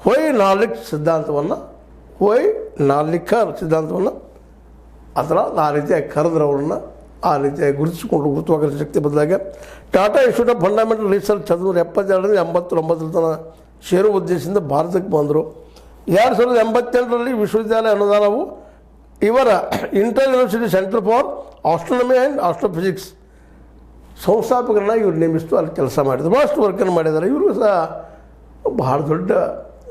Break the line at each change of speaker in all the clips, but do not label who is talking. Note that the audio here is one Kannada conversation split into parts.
ವೈನಾಲಿಕ್ ಸಿದ್ಧಾಂತವನ್ನು ವೈನಾಲಿಕರ್ ಸಿದ್ಧಾಂತವನ್ನು ಅದರ ಆ ರೀತಿಯಾಗಿ ಕರೆದ್ರೆ ಅವ್ರನ್ನ ಆ ರೀತಿಯಾಗಿ ಗುರುತಿಸುವ ಶಕ್ತಿ ಬದಲಾಗಿ Tata institute of fundamental research 1972 ತನಕ ಸೇರುವ ಉದ್ದೇಶದಿಂದ ಭಾರತಕ್ಕೆ ಬಂದರು. 1988 ವಿಶ್ವವಿದ್ಯಾಲಯ ಅನುದಾನವು ಇವರ inter university centre for astronomy and astrophysics ಸಂಸ್ಥಾಪಕರನ್ನ ಇವ್ರು ನೇಮಿಸ್ತು. ಅಲ್ಲಿ ಕೆಲಸ ಮಾಡಿದ್ರು, ಭಾಳಷ್ಟು ವರ್ಕನ್ನು ಮಾಡಿದ್ದಾರೆ. ಇವರು ಸಹ ಭಾಳ ದೊಡ್ಡ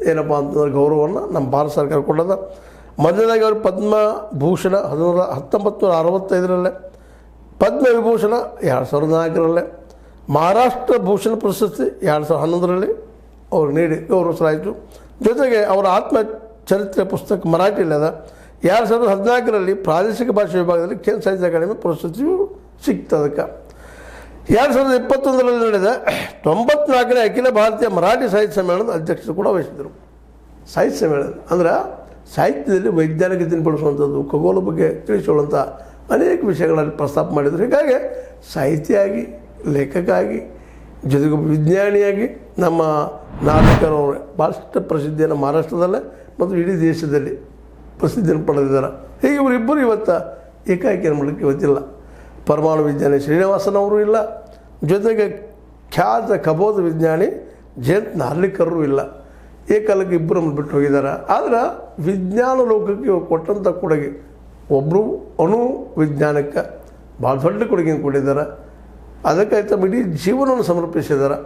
ಏನಪ್ಪ ಅಂತಂದ್ರೆ ಗೌರವವನ್ನು ನಮ್ಮ ಭಾರತ ಸರ್ಕಾರ ಕೊಡೋದ. ಮೊದಲನೇದಾಗಿ ಅವರು ಪದ್ಮಭೂಷಣ 1965 ಪದ್ಮವಿಭೂಷಣ 2004 ಮಹಾರಾಷ್ಟ್ರ ಭೂಷಣ ಪ್ರಶಸ್ತಿ 2011 ಅವ್ರು ನೀಡಿ ಗೌರವಿಸಲಾಯಿತು. ಜೊತೆಗೆ ಅವರ ಆತ್ಮಚರಿತ್ರೆ ಪುಸ್ತಕ ಮರಾಠಿಯಲ್ಲಿ ಅದ. 2014 ಪ್ರಾದೇಶಿಕ ಭಾಷೆ ವಿಭಾಗದಲ್ಲಿ ಕೇಂದ್ರ ಸಾಹಿತ್ಯ ಅಕಾಡೆಮಿ ಪ್ರಶಸ್ತಿಯು ಸಿಕ್ತು. ಅದಕ್ಕೆ 2021 ನಡೆದ 94ನೇ ಅಖಿಲ ಭಾರತೀಯ ಮರಾಠಿ ಸಾಹಿತ್ಯ ಸಮ್ಮೇಳನದ ಅಧ್ಯಕ್ಷರು ಕೂಡ ವಹಿಸಿದರು. ಸಾಹಿತ್ಯ ಸಮ್ಮೇಳನ ಅಂದ್ರೆ ಸಾಹಿತ್ಯದಲ್ಲಿ ವೈಜ್ಞಾನಿಕತೆಯನ್ನು ಬಳಸುವಂಥದ್ದು, ಖಗೋಳ ಬಗ್ಗೆ ತಿಳಿಸುವಂಥ ಅನೇಕ ವಿಷಯಗಳಲ್ಲಿ ಪ್ರಸ್ತಾಪ ಮಾಡಿದರು. ಹೀಗಾಗಿ ಸಾಹಿತಿಯಾಗಿ, ಲೇಖಕ ಆಗಿ, ಜೊತೆಗೆ ವಿಜ್ಞಾನಿಯಾಗಿ ನಮ್ಮ ನಾರ್ಲಿಕರವರು ಭಾಳಷ್ಟು ಪ್ರಸಿದ್ಧಿಯನ್ನು ಮಹಾರಾಷ್ಟ್ರದಲ್ಲೇ ಮತ್ತು ಇಡೀ ದೇಶದಲ್ಲಿ ಪ್ರಸಿದ್ಧಿಯನ್ನು ಪಡೆದಿದ್ದಾರೆ. ಹೀಗೆ ಇವರಿಬ್ಬರು ಇವತ್ತು ಏಕಾಏಕಿಯನ್ನು ಮಾಡಲಿಕ್ಕೆ ಇವತ್ತಿಲ್ಲ. ಪರಮಾಣು ವಿಜ್ಞಾನಿ ಶ್ರೀನಿವಾಸನ್ ಅವರು ಇಲ್ಲ, ಜೊತೆಗೆ ಖ್ಯಾತ ಖಗೋಳ ವಿಜ್ಞಾನಿ ಜಯಂತ್ ನಾರ್ಲಿಕರರು ಇಲ್ಲ. ಏಕಾಲಕ್ಕೆ ಇಬ್ಬರನ್ನು ಬಿಟ್ಟು ಹೋಗಿದ್ದಾರೆ. ಆದರೆ ವಿಜ್ಞಾನ ಲೋಕಕ್ಕೆ ಇವರು ಕೊಟ್ಟಂಥ ಕೊಡುಗೆ, ಒಬ್ಬರು ಅಣು ವಿಜ್ಞಾನಕ್ಕೆ ಭಾಳ ದೊಡ್ಡ ಕೊಡುಗೆಯನ್ನು ಕೊಟ್ಟಿದ್ದಾರೆ. ಅದಕ್ಕೆ ಇಡೀ ಜೀವನವನ್ನು ಸಮರ್ಪಿಸಿದ್ದಾರೆ.